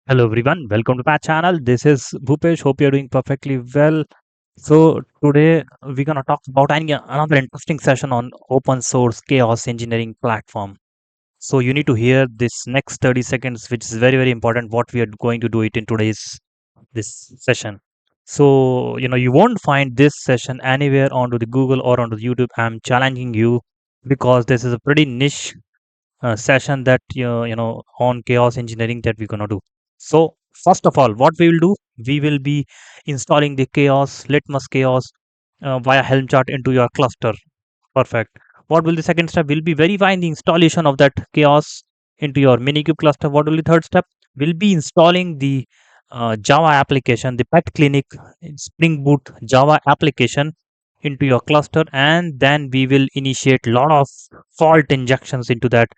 Hello everyone, welcome to my channel. This is Bhupesh. Hope you're doing perfectly well. So today we're gonna talk about another interesting session on open source chaos engineering platform. So you need to hear this next 30 seconds, which is very important. What we are going to do it in today's this session. So you won't find this session anywhere onto the Google or onto the YouTube. I'm challenging you because this is a pretty niche session that on chaos engineering that we're gonna do. So first of all, what we will do, we will be installing the chaos Litmus Chaos via Helm chart into your cluster. Perfect. What will the second step? Will be verifying the installation of that chaos into your minikube cluster. What will the third step? Will be installing the Java application, the Pet Clinic Spring Boot Java application into your cluster, and then we will initiate lot of fault injections into that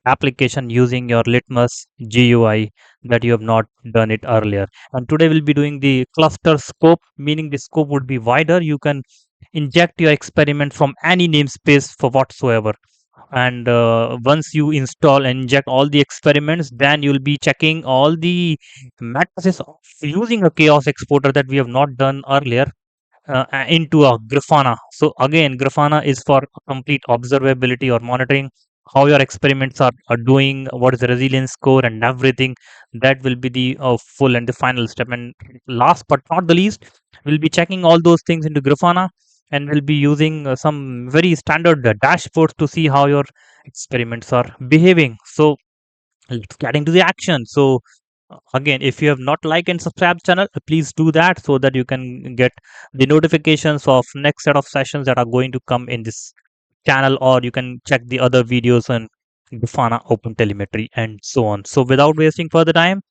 application using your Litmus GUI that you have not done it earlier. And today we'll be doing the cluster scope, meaning the scope would be wider. You can inject your experiment from any namespace for whatsoever. And once you install and inject all the experiments, then you'll be checking all the matrices using a chaos exporter that we have not done earlier into a Grafana. So again, Grafana is for complete observability or monitoring how your experiments are doing, what is the resilience score and everything. That will be the full and the final step. And last but not the least, we'll be checking all those things into Grafana, and we'll be using some very standard dashboards to see how your experiments are behaving. So let's get into the action. So again, if you have not liked and subscribed channel, please do that so that you can get the notifications of next set of sessions that are going to come in this channel, or you can check the other videos on Grafana open telemetry and so on. So without wasting further time,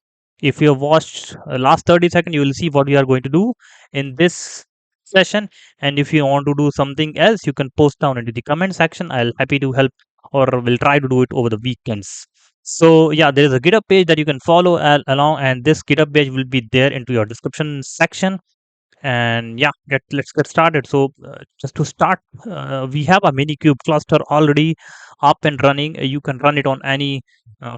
if you have watched last 30 seconds, you will see what we are going to do in this session. And if you want to do something else, you can post down into the comment section. I'll happy to help, or will try to do it over the weekends. So yeah, there is a GitHub page that you can follow along, and this GitHub page will be there into your description section. And yeah, let's get started. So just to start, we have a minikube cluster already up and running. You can run it on any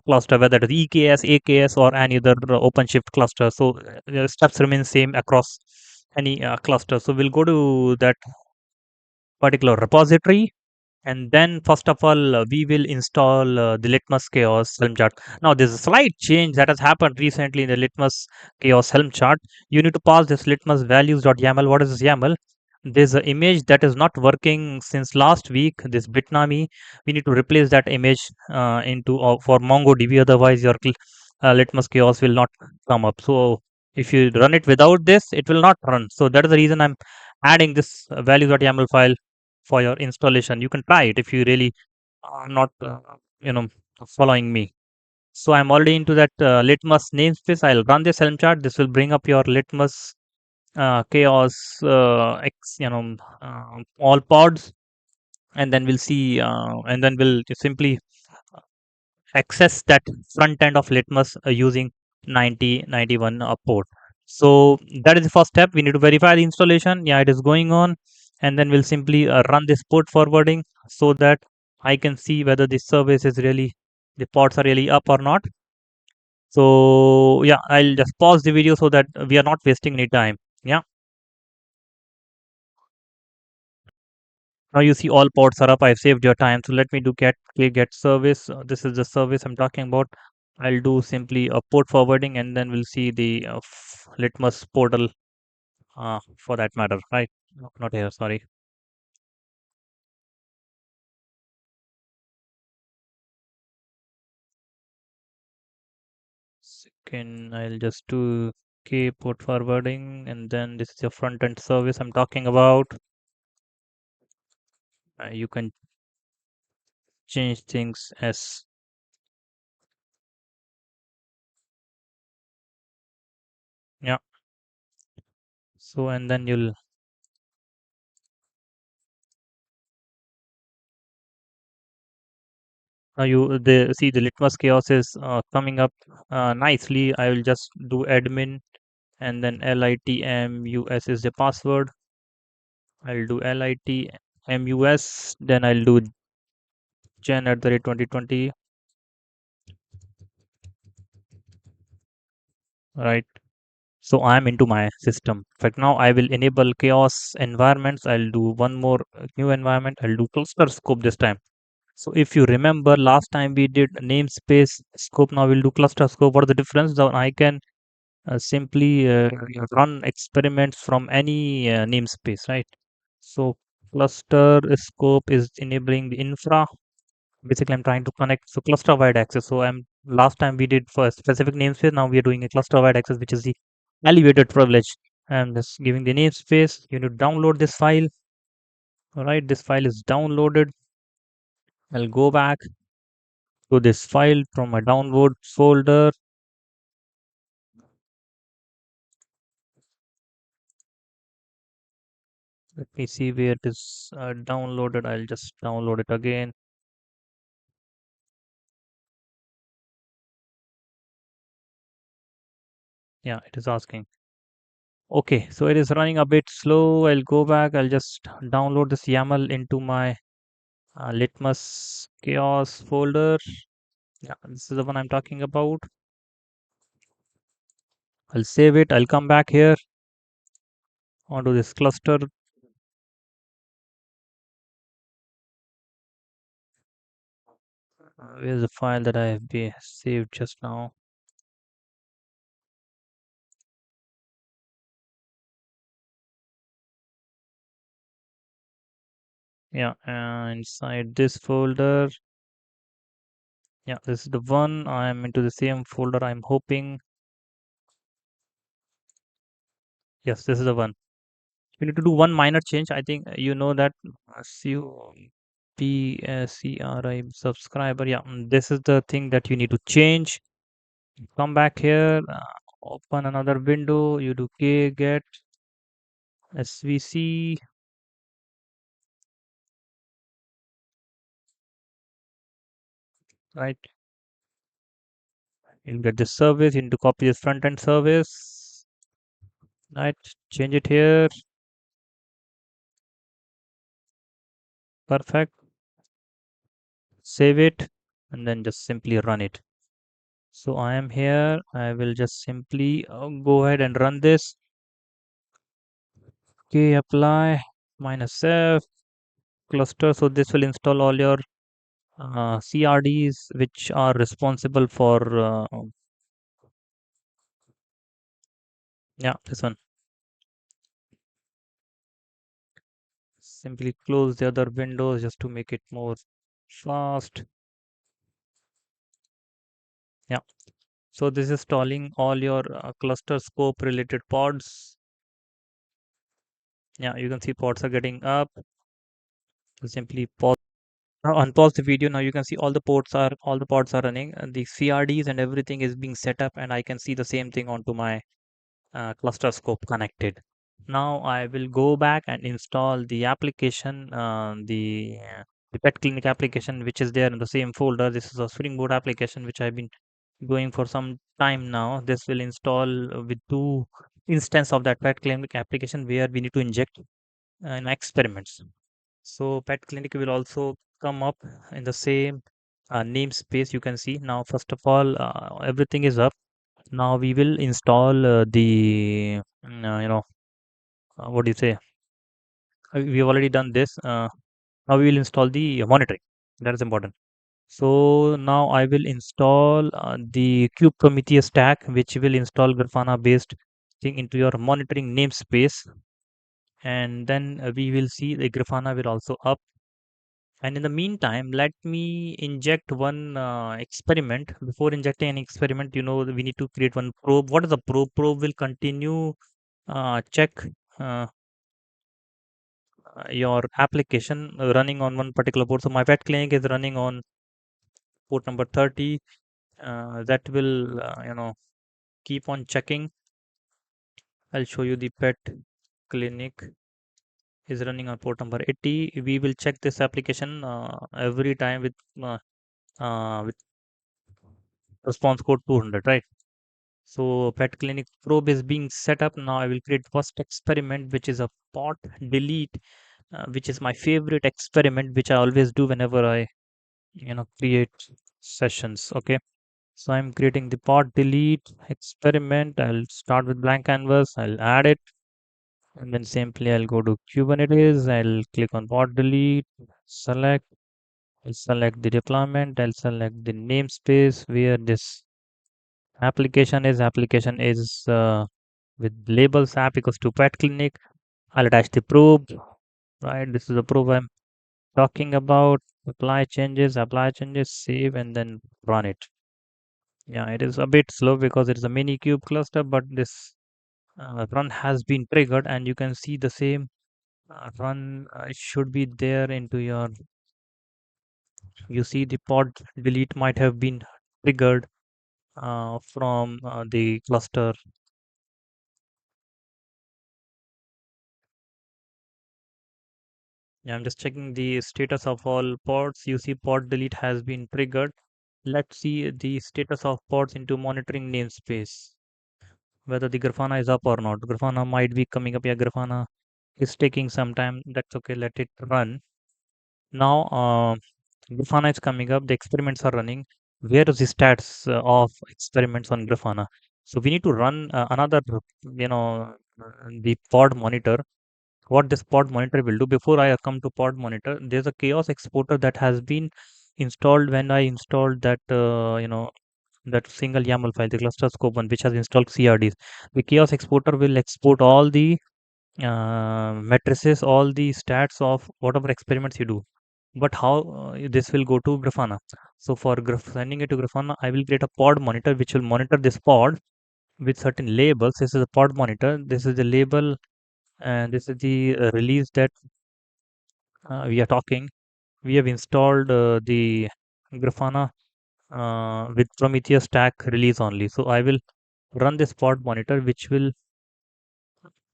cluster, whether it is EKS, AKS, or any other OpenShift cluster. So the steps remain same across any cluster. So we'll go to that particular repository, and then first of all we will install the Litmus Chaos Helm chart. Now there's a slight change that has happened recently in the Litmus Chaos Helm chart. You need to pass this litmus values.yaml. What is this YAML? There's an image that is not working since last week, this Bitnami. We need to replace that image into for MongoDB, otherwise your Litmus Chaos will not come up. So if you run it without this, it will not run. So that is the reason I'm adding this values.yaml file for your installation. You can try it if you really are not you know following me. So I'm already into that Litmus namespace. I'll run this Helm chart. This will bring up your Litmus Chaos all pods, and then we'll see, and then we'll just simply access that front end of Litmus using 9091 port. So that is the first step. We need to verify the installation. Yeah, it is going on, and then we'll simply run this port forwarding so that I can see whether the service is really, the ports are really up or not. So yeah, I'll just pause the video so that we are not wasting any time. Yeah. Now you see all ports are up. I've saved your time. So let me do get service. This is the service I'm talking about. I'll do simply a port forwarding, and then we'll see the Litmus portal for that matter. Right? No, not here. Sorry. Second, I'll just do port forwarding, and then this is your front end service I'm talking about. You can change things as, yeah. So and then you'll, now you the see the Litmus Chaos is coming up nicely. I will just do admin, and then litmus is the password. I'll do litmus, then I'll do gen at the rate 2020. right? So I'm into my system. In fact, now I will enable chaos environments. I'll do one more new environment. I'll do cluster scope this time. So if you remember last time we did namespace scope, now we'll do cluster scope. What is the difference? Now I can simply run experiments from any namespace, right? So cluster scope is enabling the infra. Basically, I'm trying to connect so cluster wide access. So I'm last time we did for a specific namespace. Now we are doing a cluster wide access, which is the elevated privilege. I'm just giving the namespace. You need to download this file. All right, this file is downloaded. I'll go back to this file from my download folder. Let me see where it is downloaded. I'll just download it again. Yeah, it is asking. Okay, so it is running a bit slow. I'll go back. I'll just download this YAML into my Litmus Chaos folder. Yeah, this is the one I'm talking about. I'll save it. I'll come back here onto this cluster. Where's the file that I have saved just now? Yeah, inside this folder. Yeah, this is the one. I'm into the same folder. I'm hoping. Yes, this is the one. You need to do one minor change. I think you know that CPSCRI subscriber. Yeah, this is the thing that you need to change. Come back here, open another window. You do get svc, right? You'll get this service. You need to copy this front end service, right? Change it here. Perfect. Save it and then just simply run it. So I am here. I will just simply go ahead and run this. Okay, apply -f cluster. So this will install all your CRDs which are responsible for yeah, this one. Simply close the other windows just to make it more fast. Yeah. So this is installing all your cluster scope related pods. Yeah, you can see pods are getting up. So simply pause. Now unpause the video. Now you can see all the pods are running. And the CRDs and everything is being set up, and I can see the same thing onto my cluster scope connected. Now I will go back and install the application, the pet clinic application, which is there in the same folder. This is a Spring Boot application which I've been going for some time now. This will install with two instance of that pet clinic application where we need to inject experiments. So pet clinic will also come up in the same namespace. You can see now. First of all, everything is up. Now we will install what do you say? We have already done this. Now we will install the monitoring. That is important. So now I will install the Kubernetes stack, which will install Grafana based thing into your monitoring namespace. And then we will see the Grafana will also up. And in the meantime, let me inject one experiment. Before injecting an experiment, we need to create one probe. What is a probe? Probe will continue check uh, your application running on one particular port. So my vet clinic is running on port number 30. That will, keep on checking. I'll show you the pet clinic is running on port number 80. We will check this application every time with response code 200, right? So pet clinic probe is being set up. Now I will create first experiment, which is a pot delete, which is my favorite experiment, which I always do whenever I create sessions. Okay. So I'm creating the pod delete experiment. I'll start with blank canvas. I'll add it. And then simply I'll go to Kubernetes. I'll click on pod delete, select. I'll select the deployment. I'll select the namespace where this application is with labels app equals to pet clinic. I'll attach the probe, right? This is the probe I'm talking about. Apply changes, save, and then run it. Yeah, it is a bit slow because it's a mini cube cluster, but this run has been triggered, and you can see the same run should be there into your. You see the pod delete might have been triggered from the cluster. Yeah, I'm just checking the status of all pods. You see pod delete has been triggered. Let's see the status of pods into monitoring namespace, whether the Grafana is up or not. Grafana might be coming up. Yeah, Grafana is taking some time. That's okay. Let it run. Now, Grafana is coming up. The experiments are running. Where is the stats of experiments on Grafana? So we need to run another, the pod monitor. What this pod monitor will do, before I come to pod monitor, there's a chaos exporter that has been installed when I installed that single YAML file, the cluster scope one, which has installed CRDs. The chaos exporter will export all the matrices, all the stats of whatever experiments you do. But how this will go to Grafana? So for sending it to Grafana, I will create a pod monitor which will monitor this pod with certain labels. This is a pod monitor. This is the label, and this is the release that we are talking. We have installed the Grafana with Prometheus stack release only. So I will run this pod monitor, which will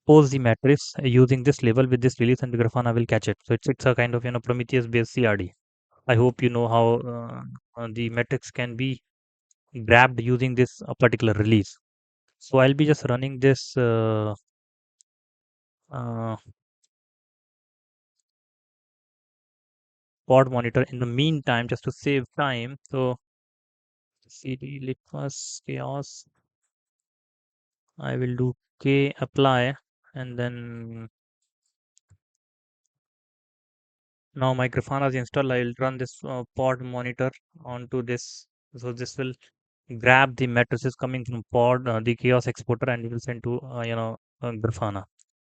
pose the matrix using this label with this release, and Grafana will catch it. So it's a kind of Prometheus based CRD. I hope you know how the metrics can be grabbed using this particular release. So I'll be just running this uh, pod monitor in the meantime just to save time. So cd litmus chaos. I will do k apply, and then now my Grafana is installed. I will run this pod monitor onto this. So this will grab the matrices coming from pod, the chaos exporter, and it will send to Grafana.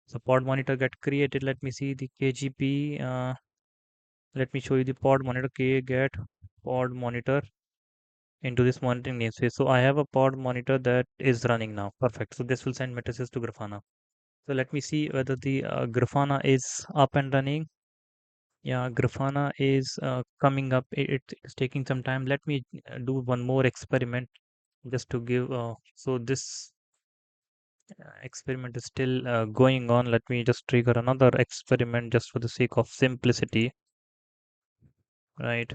So pod monitor get created. Let me see the KGP. Let me show you the pod monitor. K get pod monitor into this monitoring namespace. So I have a pod monitor that is running now. Perfect. So this will send matrices to Grafana. So let me see whether the Grafana is up and running. Yeah, Grafana is coming up. It's taking some time. Let me do one more experiment just to give. So this experiment is still going on. Let me just trigger another experiment just for the sake of simplicity, right?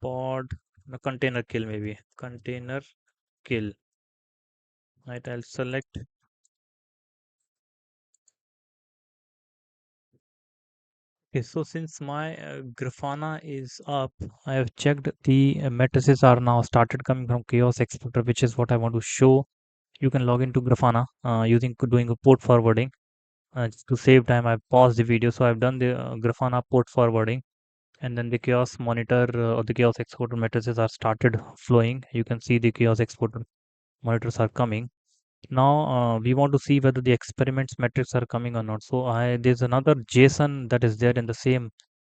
Pod, no, container kill, maybe container kill, right? I'll select. Okay, so since my Grafana is up, I have checked the matrices are now started coming from chaos exporter, which is what I want to show. You can log into Grafana using doing a port forwarding. Just to save time, I've paused the video. So I've done the Grafana port forwarding, and then the chaos monitor or the chaos exporter matrices are started flowing. You can see the chaos exporter monitors are coming. Now we want to see whether the experiments metrics are coming or not. So I there's another JSON that is there in the same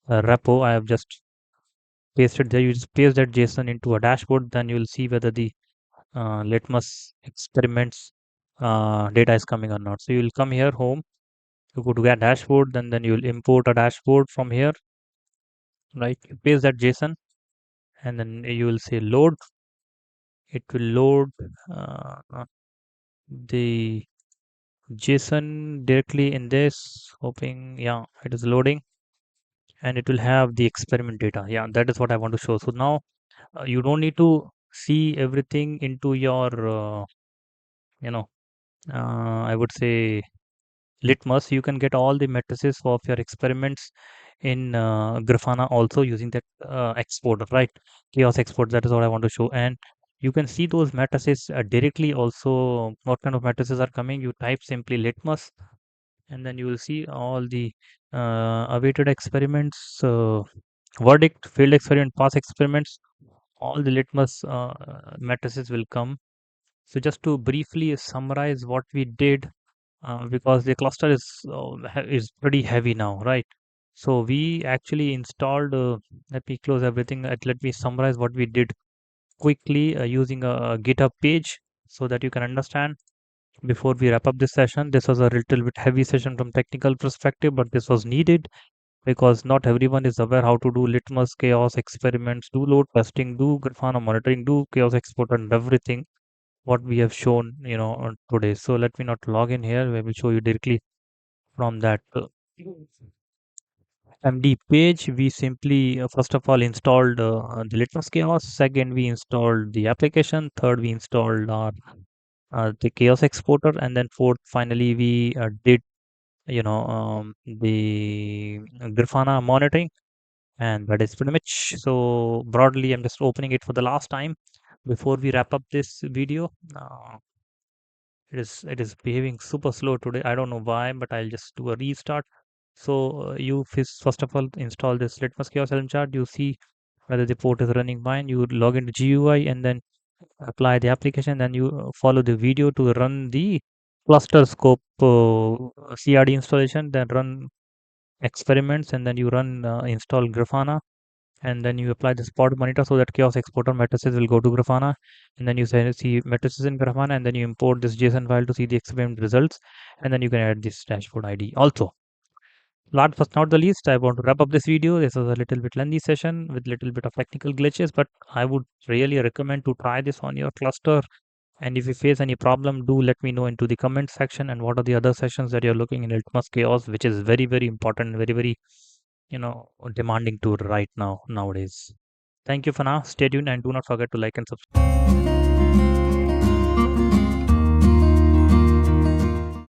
repo. I have just pasted there. You just paste that JSON into a dashboard, then you will see whether the Litmus experiments data is coming or not. So you will come here home, you go to get dashboard, then you will import a dashboard from here, right? You paste that JSON, and then you will say load. It will load the JSON directly in this. Hoping, yeah, it is loading, and it will have the experiment data. Yeah, that is what I want to show. So now you don't need to see everything into your you know I would say Litmus. You can get all the matrices of your experiments in Grafana also using that exporter, right? Chaos export. That is what I want to show. And you can see those matrices directly also. What kind of matrices are coming? You type simply litmus, and then you will see all the awaited experiments, verdict, failed experiment, pass experiments. All the litmus matrices will come. So just to briefly summarize what we did, because the cluster is pretty heavy now, right? So we actually installed. Let me close everything. Let me summarize what we did quickly using a GitHub page so that you can understand before we wrap up this session. This was a little bit heavy session from technical perspective, but this was needed because not everyone is aware how to do Litmus chaos experiments, do load testing, do Grafana monitoring, do chaos export, and everything what we have shown, today. So let me not log in here. We will show you directly from that MD page. We simply, first of all, installed the Litmus Chaos. Second, we installed the application. Third, we installed our the Chaos exporter, and then fourth, finally, we did the Grafana monitoring, and that is pretty much. So broadly, I'm just opening it for the last time before we wrap up this video. It is behaving super slow today. I don't know why, but I'll just do a restart. So you first of all install this Litmus Chaos Helm chart. You see whether the port is running fine. You log into GUI and then apply the application. Then you follow the video to run the cluster scope CRD installation. Then run experiments, and then you run install Grafana, and then you apply the spot monitor so that chaos exporter matrices will go to Grafana, and then you see matrices in Grafana, and then you import this JSON file to see the experiment results, and then you can add this dashboard ID also. Last but not the least, I want to wrap up this video. This was a little bit lengthy session with little bit of technical glitches, but I would really recommend to try this on your cluster. And if you face any problem, do let me know into the comment section. And what are the other sessions that you're looking in Litmus Chaos, which is very, very important, very, very, demanding tool right now nowadays. Thank you for now. Stay tuned and do not forget to like and subscribe.